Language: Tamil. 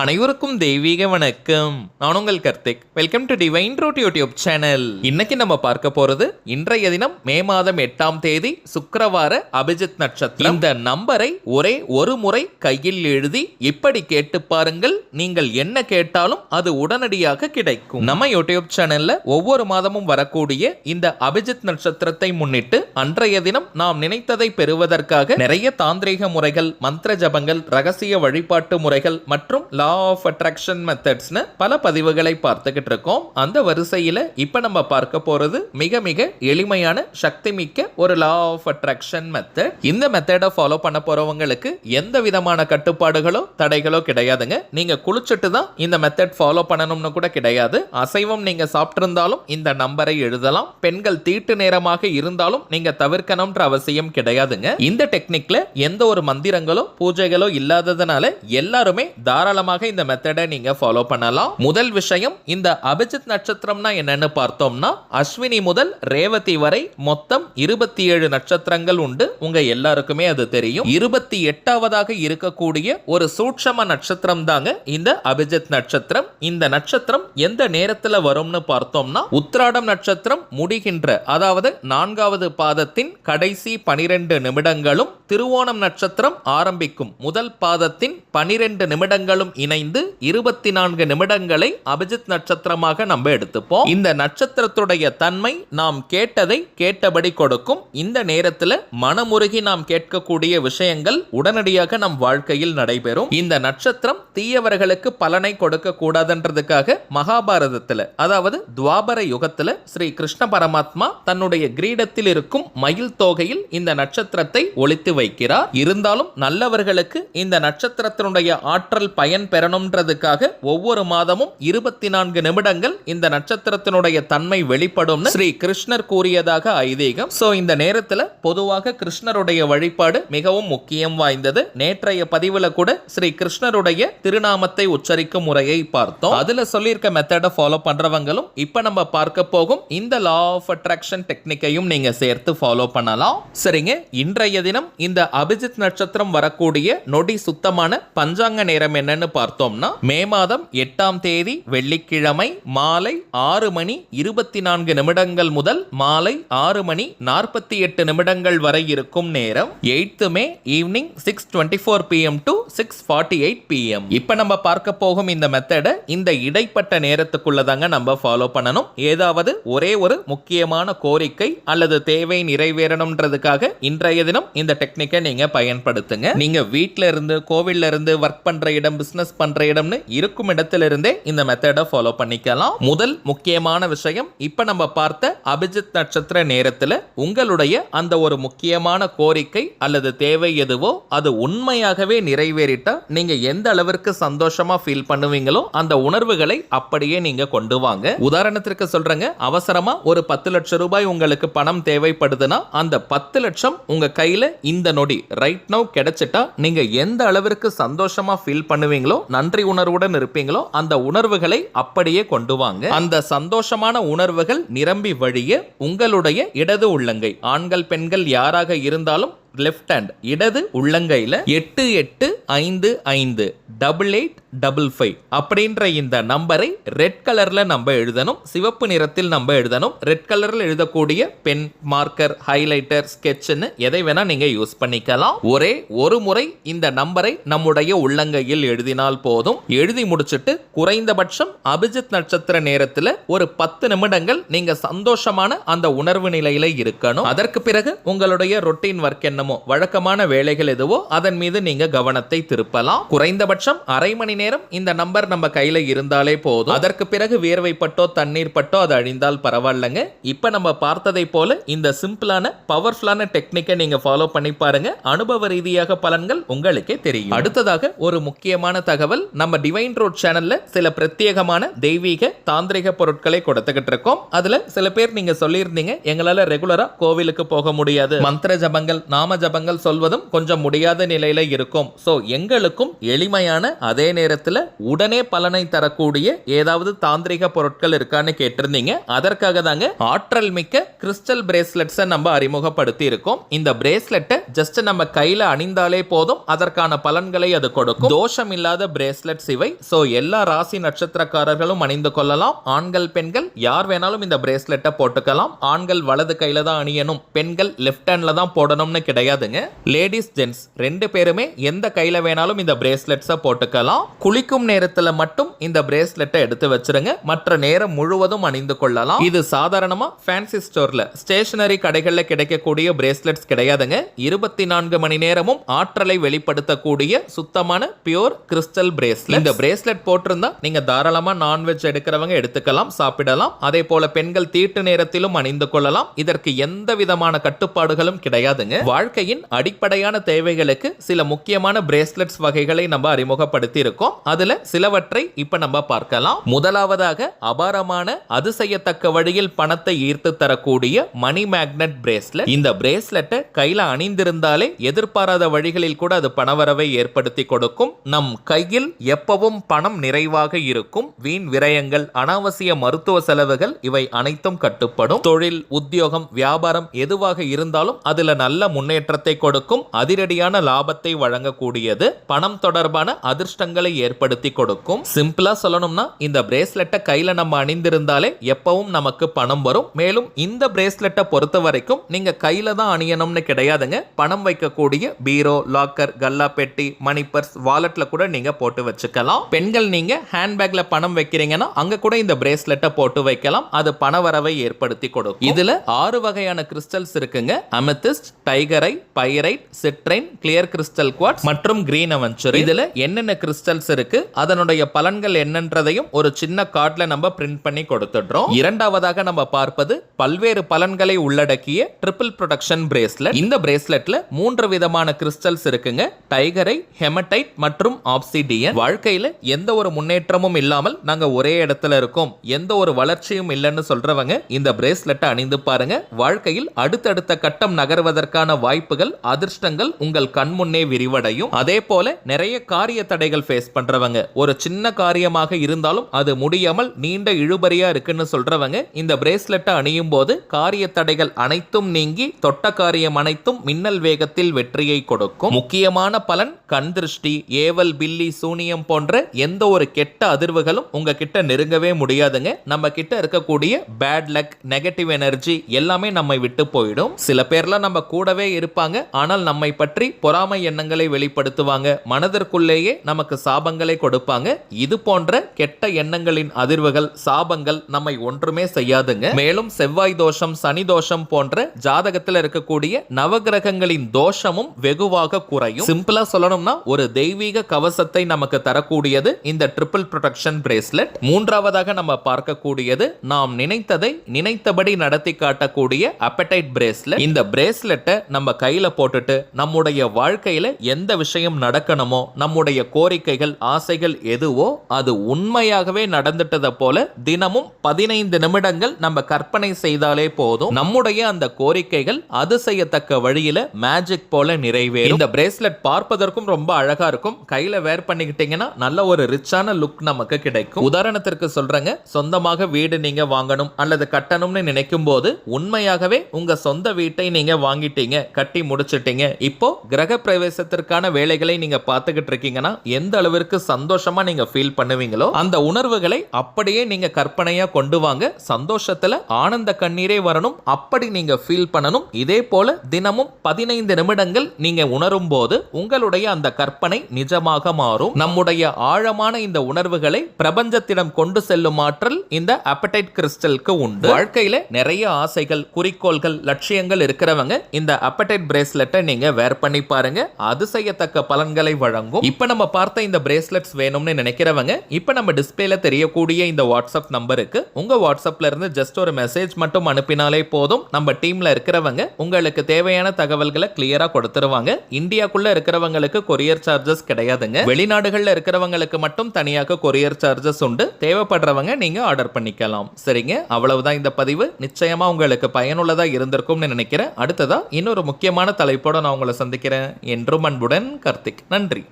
அனைவருக்கும் தெய்வீக வணக்கம். நான் உங்கள் Karthik. Welcome to Divine Root YouTube channel. இன்னைக்கு நம்ம பார்க்க போறது இன்றைய தினம் மே மாதம் 8ஆம் தேதி சுக்கிரவார அபிஜித் நட்சத்திரம். இந்த நம்பரை ஒரே ஒரு முறை கையில் எழுதி இப்படி கேட்டு பாருங்கள். நீங்கள் என்ன கேட்டாலும் அது உடனடியாக கிடைக்கும். நம்ம யூடியூப் சேனல்ல ஒவ்வொரு மாதமும் வரக்கூடிய இந்த அபிஜித் நட்சத்திரத்தை முன்னிட்டு அன்றைய தினம் நாம் நினைத்ததை பெறுவதற்காக நிறைய தாந்திரீக முறைகள், மந்திர ஜபங்கள், ரகசிய வழிபாட்டு முறைகள் மற்றும் லா ஆஃப் அட்ராக்ஷன் மெத்தட்ஸ்னு பல பதிவுகளை பார்த்துக்கிட்டு இருக்கோம். அந்த வரிசையில் இப்போ நம்ம பார்க்க போறது மிக மிக எளிமையான சக்தி மிக்க ஒரு லா ஆஃப் அட்ராக்ஷன் மெத்தட். இந்த மெத்தடை ஃபாலோ பண்ண போறவங்களுக்கு எந்த விதமான கட்டுப்பாடுகளோ தடைகளோ கிடையாதுங்க. நீங்க குளிச்சுட்டு தான் இந்த மெத்தட் ஃபாலோ பண்ணணும்னு கூட கிடையாது. அசைவம் நீங்க சாப்பிட்டிருந்தாலும் இந்த நம்பரை எழுதலாம். பெண்கள் தீட்டு நேரமாக இருந்தாலும் நீங்க தவிர்க்கணும்ன்ற அவசியம் கிடையாதுங்க. இந்த டெக்னிக்ல எந்த ஒரு மந்திரங்களோ பூஜைகளோ இல்லாததுனால எல்லாருமே தாராளமாக இந்த மெத்தடை நீங்க ஃபாலோ பண்ணலாம். முதல் விஷயம், இந்த அபிஜித் நட்சத்திரம்னா என்னன்னு பார்த்தோம்னா அஸ்வினி முதல் ரேவதி வரை மொத்தம் 27 நட்சத்திரங்கள் உண்டு. உங்க எல்லாருக்குமே அது தெரியும். 28வதாக இருக்கக்கூடிய ஒரு சூட்சம நட்சத்திரம் தாங்க இந்த அபிஜித் நட்சத்திரம். இந்த நட்சத்திரம் எந்த நேரத்துல வரும்னு பார்த்தோம்னா உத்திராடம் நட்சத்திரம் முடிகின்ற, அதாவது 4வது பாதத்தின் கடைசி 12 நிமிடங்களும் திருவோணம் நட்சத்திரம் ஆரம்பிக்கும் முதல் பாதத்தின் 12 நிமிடங்களும் இணைந்து 24 நிமிடங்களை அபிஜித் நட்சத்திரமாக நம்ம எடுத்துப்போம். இந்த நட்சத்திரத்துடைய தன்மை நாம் கேட்டதை கேட்டபடி கொடுக்கும். இந்த நேரத்தில் மனமுருகி நாம் கேட்கக்கூடிய விஷயங்கள் உடனடியாக நம் வாழ்க்கையில் நடைபெறும். இந்த நட்சத்திரம் தீயவர்களுக்கு பலனை கொடுக்க கூடாதுன்றதுக்காக மகாபாரதத்தில், அதாவது துவாபர யுகத்தில் ஸ்ரீ கிருஷ்ண பரமாத்மா தன்னுடைய கிரீடத்தில் இருக்கும் மயில் தோகையில் இந்த நட்சத்திரத்தை ஒளித்து வைக்கிறார். இருந்தாலும் நல்லவர்களுக்கு இந்த நட்சத்திரத்தினுடைய ஆற்றல் பயன் பெறணும்ன்றதுக்காக ஒவ்வொரு மாதமும் 24 நிமிடங்கள் இந்த நட்சத்திரத்தினுடைய தன்மை வெளிப்படும் ஸ்ரீ கிருஷ்ணர் கூறியதாக ஐதீகம். சோ இந்த நேரத்தில் பொதுவாக கிருஷ்ணருடைய வழிபாடு மிகவும் முக்கியம் வாய்ந்தது. நேற்றைய பதிவுல கூட ஸ்ரீ கிருஷ்ணருடைய திருநாமத்தை உச்சரிக்கும் முறையை பார்த்தோம். அதுல சொல்லியிருக்க மெத்தடை ஃபாலோ பண்றவங்களும் இப்ப நம்ம பார்க்க போகும் இந்த லா ஆஃப் அட்ராக்ஷன் டெக்னிக்கையும் நீங்க சேர்த்து ஃபாலோ பண்ணலாம். சரிங்க, இன்றைய தினம் இந்த அபிஜித் நட்சத்திரம் வரக்கூடிய நொடி சுத்தமான பஞ்சாங்க நேரம் என்னன்னு பார்த்தோம்னா மே மாதம் 8ஆம் தேதி வெள்ளிக்கிழமை மாலை 6 மணி 24 நிமிடங்கள் முதல் மாலை 6 மணி 48 நிமிடங்கள் வரை இருக்கும் நேரம். 8th May evening 6:24 PM to 6:48 PM. இப்ப நம்ம பார்க்க போகும் இந்த மெத்தடை இந்த இடைப்பட்ட நேரத்துக்குள்ளதாங்க நம்ம ஃபாலோ பண்ணணும். ஏதாவது ஒரே ஒரு முக்கியமான கோரிக்கை அல்லது தேவை நிறைவேறணும்ன்றதுக்காக இன்றைய தினம் இந்த டெக்னிக்கை நீங்க பயன்படுத்துங்க. நீங்க வீட்ல இருந்து, கோவில்ல இருந்து, ஒர்க் பண்ற இடம், பிசினஸ் பண்ற இடம்னு இருக்கும் இடத்திலிருந்தே இந்த மெத்தடை ஃபாலோ பண்ணிக்கலாம். முதல் முக்கியமான விஷயம், இப்ப நம்ம பார்த்த அபிஜித் நட்சத்திர நேரத்தில் உங்களுடைய அந்த ஒரு முக்கியமான கோரிக்கை அல்லது தேவை எதுவோ அது உண்மையாகவே நிறைவேறிட்டா நீங்க எந்த அளவிற்கு சந்தோஷமா ஃபீல் பண்ணுவீங்களோ அந்த உணர்வுகளை அப்படியே நீங்க கொண்டு வாங்க. உதாரணத்திற்கு சொல்றேங்க, அவசரமா ஒரு 10 லட்சம் ரூபாய் உங்களுக்கு பணம் தேவைப்படுதுன்னா அந்த 10 லட்சம் உங்க கையில இந்த நொடி ரைட் நவ் கிடைச்சிட்டா நீங்க எந்த அளவிற்கு சந்தோஷமா ஃபீல் பண்ணுவீங்களோ, நன்றி உணர்வுடன் இருப்பீங்களோ அந்த உணர்வுகளை அப்படியே கொண்டு வாங்க. அந்த சந்தோஷமான உணர்வுகள் நிரம்பி வழிய உங்களுடைய இடது உள்ளங்கை, ஆண்கள் பெண்கள் யாராக இருந்தாலும் லெஃப்ட் ஹேண்ட் இடது உள்ளங்கையில் 88558855 அப்படின்ற இந்த நம்பரை ரெட் கலர்ல நம்ம எழுதணும். சிவப்பு நிறத்தில் நம்ம எழுதணும். ரெட் கலர்ல எழுதக்கூடிய பென், மார்க்கர், ஹைலைட்டர், ஸ்கெட்ச்னு எதை வேணா நீங்க யூஸ் பண்ணிக்கலாம். ஒரே ஒரு முறை இந்த நம்பரை நம்முடைய உள்ளங்கையில் எழுதினால் போதும். எழுதி முடிச்சிட்டு குறைந்தபட்சம் அபிஜித் நட்சத்திர நேரத்தில் ஒரு 10 நிமிடங்கள் நீங்க சந்தோஷமான அந்த உணர்வு நிலையில இருக்கணும். அதற்கு பிறகு உங்களுடைய ரொட்டீன் ஒர்க் என்ன, வழக்கமான வேலைகள் எதுவோ அதன் மீது நீங்க கவனத்தை திருப்பலாம். குறைந்தபட்சம் அரை மணி நேரம் இந்த நம்பர் நம்ம கையில இருந்தாலே போதும். அதற்கு பிறகு வியர்வை பட்டோ தண்ணீர் பட்டோ அது அழிந்தால் பரவாயில்லைங்க. இப்ப நம்ம பார்த்ததை போல இந்த சிம்பிளான பவர்ஃபுல்லான டெக்னிக்கை நீங்க ஃபாலோ பண்ணி பாருங்க. அனுபவ ரீதியாக பலன்கள் உங்களுக்கே தெரியும். அடுத்ததாக ஒரு முக்கியமான தகவல், நம்ம டிவைன் ரோட் சேனல்ல சில பிரத்யேகமான தெய்வீக தாந்திரிக பொருட்களை கொடுத்துக்கிட்டு இருக்கோம். அதுல சில பேர் நீங்க சொல்லியிருந்தீங்க, எங்களால ரெகுலரா கோவிலுக்கு போக முடியாது, மந்திர ஜபங்கள், நாம நாம ஜபங்கள் சொல்வதும் கொஞ்சம் முடியாத நிலையில இருக்கும். ஸோ எங்களுக்கும் எளிமையான அதே நேரத்தில் உடனே பலனை தரக்கூடிய ஏதாவது தாந்திரிக பொருட்கள் இருக்கான்னு கேட்டிருந்தீங்க. அதற்காக தாங்க ஆற்றல் மிக்க கிறிஸ்டல் பிரேஸ்லெட்ஸை நம்ம அறிமுகப்படுத்தி இருக்கோம். இந்த பிரேஸ்லெட்டை ஜஸ்ட் நம்ம கையில அணிந்தாலே போதும், அதற்கான பலன்களை அது கொடுக்கும். தோஷம் இல்லாத பிரேஸ்லெட்ஸ் இவை. ஸோ எல்லா ராசி நட்சத்திரக்காரர்களும் அணிந்து கொள்ளலாம். ஆண்கள் பெண்கள் யார் வேணாலும் இந்த பிரேஸ்லெட்டை போட்டுக்கலாம். ஆண்கள் வலது கையில தான் அணியணும், பெண்கள் லெஃப்ட் ஹேண்ட்ல தான் போடணும்னு கிடையாதுங்க. லேடிஸ் ஜென்ட்ஸ் ரெண்டு பேருமே எந்த கையில வேணாலும் இந்த பிரேஸ்லெட்ஸை போட்டுக்கலாம். குளிக்கும் நேரத்துல மட்டும் இந்த பிரேஸ்லெட்டை எடுத்து வச்சிருங்க, மற்ற நேரம் முழுவதும் அணிந்து கொள்ளலாம். இது சாதாரணமா ஃபேன்சி ஸ்டோர்ல ஸ்டேஷனரி கடைகள்ல கிடைக்கக்கூடிய பிரேஸ்லெட்ஸ் கிடையாதுங்க. 24 மணி நேரமும் ஆற்றலை வெளிப்படுத்தக்கூடிய சுத்தமான பியூர் கிறிஸ்டல் பிரேஸ்லெட். இந்த பிரேஸ்லெட் போட்டிருந்தா நீங்க தாராளமா நான்வெஜ் எடுக்கிறவங்க எடுத்துக்கலாம், சாப்பிடலாம். அதே போல பெண்கள் தீட்டு நேரத்திலும் அணிந்து கொள்ளலாம். இதற்கு எந்த விதமான கட்டுப்பாடுகளும் கிடையாதுங்க. வாழ்க்கையின் அடிப்படையான தேவைகளுக்கு சில முக்கியமான பிரேஸ்லெட்ஸ் வகைகளை நம்ம அறிமுகப்படுத்தி இருக்கோம். அதுல சிலவற்றை இப்ப நம்ம பார்க்கலாம். முதலாவதாக அபாரமான அதிசயத்தக்க வழியில் பணத்தை ஈர்த்து தரக்கூடிய மணி மேக்னெட் பிரேஸ்லெட். இந்த பிரேஸ்லெட்டை கையில அணிந்திருந்தாலே எதிர்பாராத வழிகளில் கூட அது பணவரவை ஏற்படுத்தி கொடுக்கும். நம் கையில் எப்பவும் பணம் நிறைவாக இருக்கும். வீண் விரயங்கள், அனாவசிய மருத்துவ செலவுகள் இவை அனைத்தும் கட்டுப்படும். தொழில், உத்தியோகம், வியாபாரம் எதுவாக இருந்தாலும் அதுல நல்ல முன்னேற்றத்தை கொடுக்கும். அதிரடியான லாபத்தை வழங்கக்கூடியது. பணம் தொடர்பான அதிர்ஷ்டங்களை ஏற்படுத்தி கொடுக்கும். சிம்பிளா சொல்லணும்னா இந்த பிரேஸ்லெட்டை கையில நம்ம அணிந்திருந்தாலே எப்பவும் நமக்கு பணம் வரும். மேலும் இந்த பிரேஸ்லெட்டை பொறுத்த வரைக்கும் நீங்க கையில தான் அணியணும்னு கிடையாதுங்க. பணம் வைக்கக்கூடிய பீரோ, லாக்கர், கல்லா பெட்டி, மணி பர்ஸ், வாலெட்ல கூட நீங்க போட்டு வச்சுக்கலாம். பெண்கள் நீங்க ஹேண்ட்பேக்ல பணம் வைக்கிறீங்கன்னா அங்க கூட இந்த பிரேஸ்லெட்டை போட்டு வைக்கலாம். அது பணவரவை ஏற்படுத்தி கொடுக்கும். இதுல 6 வகையான கிறிஸ்டல்ஸ் இருக்குங்க. Amethyst, tiger eye, pyrite, citrine, clear crystal quartz மற்றும் கிரீன் அவென்ச்சுரி. இதுல என்னென்ன கிறிஸ்டல்ஸ் இருக்கு, அதனுடைய பலன்கள் என்னன்றதையும் ஒரு சின்ன கார்ட்ல நம்ம பிரிண்ட் பண்ணி கொடுத்துடுறோம். இரண்டாவதாக நம்ம பார்ப்பது பல்வேறு பலன்களை உள்ளடக்கிய ட்ரிபிள் ப்ரொடெக்ஷன் பிரேஸ்லெட். இந்த பிரேஸ்லெட்ல 3 விதமான கிறிஸ்டல்ஸ் இருக்குங்க. டைகரை, ஹெமடைட் மற்றும் ஆப்சிடியன். வாழ்க்கையில எந்த ஒரு முன்னேற்றமும் இல்லாமல் நாங்க ஒரே இடத்துல இருக்கோம், எந்த ஒரு வளர்ச்சியும் இல்லைன்னு சொல்றவங்க இந்த பிரேஸ்லெட்டை அணிந்து பாருங்க. வாழ்க்கையில் அடுத்தடுத்த கட்டம் நகர்வதற்கான வாய்ப்புகள், அதிர்ஷ்டங்கள் உங்கள் கண்முன்னே விரிவடையும். அதே போல நிறைய காரிய தடைகள் ஃபேஸ் பண்றவங்க, ஒரு சின்ன காரியமாக இருந்தாலும் அது முடியாமல் நீண்ட இழுபறியா இருக்குன்னு சொல்றவங்க இந்த பிரேஸ்லெட்டை அணியும் போது காரிய தடைகள் அனைத்தும் நீங்கி தொட்ட காரியம் அனைத்தும் மின்னல் வேகத்தில் வெற்றியை கொடுக்கும். முக்கியமான பலன், கண் திருஷ்டி, ஏவல், பில்லி, சூனியம் போன்ற எந்த ஒரு கெட்ட அதிர்வுகளும் உங்ககிட்ட நெருங்கவே முடியாதுங்க. நம்ம கிட்ட இருக்கக்கூடிய பேட் லக், நெகட்டிவ் எனர்ஜி எல்லாமே நம்மை விட்டு போயிடும். சில பேர்லாம் நம்ம கூடவே இருப்பாங்க, ஆனால் நம்மை பற்றி பொறாமை எண்ணங்களை வெளிப்படுத்துவாங்க. மனதிற்குள்ளேயே நமக்கு சாபங்களை கொடுப்பாங்க. இது போன்ற கெட்ட எண்ணங்களின் அதிர்வுகள், சாபங்கள் நம்மை ஒன்றுமே செய்யாதுங்க. மேலும் செவ்வாய் தோஷம், சனி தோஷம் போன்ற ஜாதகத்தில் இருக்கக்கூடிய நவகிரகங்களின் தோஷமும் வெகுவாக குறையும். சிம்பிளா சொல்லணும்னா ஒரு தெய்வீக கவசத்தை நமக்கு தரக்கூடியது இந்த ட்ரிபிள் ப்ரொடெக்ஷன் பிரேஸ்லெட். மூன்றாவதாக நம்ம பார்க்கக்கூடியது நாம் நினைத்ததை நினைத்தபடி நடத்தி காட்டக்கூடிய அப்படைட் பிரேஸ்லெட். இந்த பிரேஸ்லெட்டை நம்ம கையில போட்டுட்டு நம்முடைய வாழ்க்கையில எந்த விஷயம் நடக்கணுமோ, நம்முடைய கோரிக்கைகள், ஆசைகள் எதுவோ அது உண்மையாகவே நடந்துட்டத போல தினமும் 15 நிமிடங்கள் நம்ம கற்பனை செய்தாலே போதும். நம்முடைய அந்த கோரிக்கைகள் அதிசயத்தக்க வழியில மேஜிக் போல நிறைவேறும். இந்த பிரேஸ்லெட் பார்ப்பதற்கும் ரொம்ப அழகா இருக்கும். கையில வேர் பண்ணிக்கிட்டீங்கன்னா நல்ல ஒரு ரிச்சான லுக் நமக்கு கிடைக்கும். உதாரணத்திற்கு சொல்றேங்க, சொந்தமாக வீடு நீங்க வாங்கணும் அல்லது கட்டணும்னு நினைக்கும் போது உண்மையாகவே உங்க சொந்த வீட்டை நீங்க வாங்கிட்டீங்க, கட்டி முடிச்சிட்டீங்க. இப்போ கிரக பிரவேசத்திற்கான வேலைகளை நீங்க பார்த்துக்கிட்டு இருக்கீங்கன்னா எந்த அளவிற்கு சந்தோஷமா நீங்க ஃபீல் பண்ணுவீங்களோ அந்த உணர்வுகளை அப்படியே நீங்க கற்பனையா கொண்டு வாங்க. சந்தோஷத்துல ஆனந்த கண்ணீரே வரணும், அப்படி நீங்க ஃபீல் பண்ணணும். இதே போல தினமும் 15 நிமிடங்கள் நீங்க உணரும் போது உங்களுடைய அந்த கற்பனை நிஜமாக மாறும். நம்முடைய ஆழமான இந்த உணர்வுகளை பிரபஞ்சத்திடம் கொண்டு செல்லும் ஆற்றல் இந்த அப்படைட் கிறிஸ்டலுக்கு உண்டு. வாழ்க்கையில நிறைய ஆசைகள், குறிக்கோள்கள், லட்சியங்கள் இருக்கிறவங்க இந்த அப்படைட் பிரேஸ்லெட்டை நீங்க வேர் பண்ணி பாருங்க. அதிசயத்தக்க பலன்களை வழங்கும். இப்ப நம்ம பார்த்த இந்த பிரேஸ்லெட்ஸ் வேணும்னு நினைக்கிறவங்க இப்ப நம்ம டிஸ்பிளேல தெரியக்கூடிய இந்த வாட்ஸ்அப் நம்பருக்கு உங்க வாட்ஸ்அப்ல இருந்து ஜஸ்ட் ஒரு மெசேஜ் மட்டும் அனுப்பினாலே போதும். நம்ம டீம்ல இருக்கிறவங்க உங்களுக்கு தேவையான தகவல்களை கிளியரா கொடுத்துருவாங்க. இந்தியாக்குள்ள இருக்கிறவங்களுக்கு கொரியர் சார்ஜஸ் கிடையாதுங்க. வெளிநாடுகள்ல இருக்கிறவங்களுக்கு மட்டும் தனியாக கொரியர் சார்ஜஸ் உண்டு. தேவைப்படுறவங்க நீங்க ஆர்டர் பண்ணிக்கலாம். சரிங்க, அவ்வளவுதான் இந்த பதிவு. நிச்சயமா உங்களுக்கு பயனுள்ளதா இருந்திருக்கும்னு நினைக்கிறேன். அடுத்ததா இன்னொரு முக்கிய முக்கியமான தலைப்போட நான் உங்களை சந்திக்கிறேன். என்றும் அன்புடன் கார்த்திக். நன்றி.